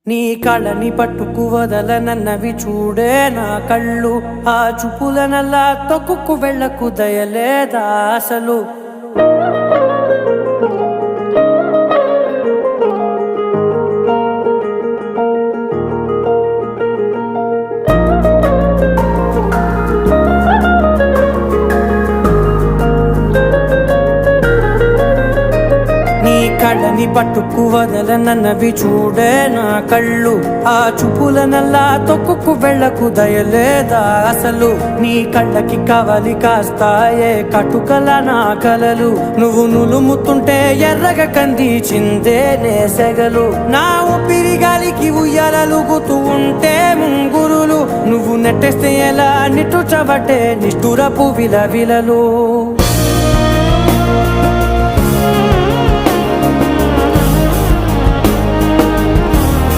నీ కళని పట్టుకు వదలనన్నవి చూడే నా కళ్ళు, ఆ చూపులనల్లా తొక్కుకు వెళ్ళకు దయలేదా అసలు. కళ్ళని పట్టుకు వదలనన్నవి చూడే నా కళ్ళు, ఆ చూపులనల్లా తొక్కుకు వెళ్ళకు దయలేదా అసలు. నీ కళ్ళకి కవలి కాస్తాయే కటుకల నా కలలు, నువ్వు నులుముతుంటే ఎర్రగ కందిచిందే నేసెగలు. నా ఊపిరి గాలికి ఉయ్యాలలుగుతూ ఉంటే ముంగురులు, నువ్వు నెట్టేస్తే ఎలా నిట్టుచబట్టే నిష్ఠురపు విలవిలలు.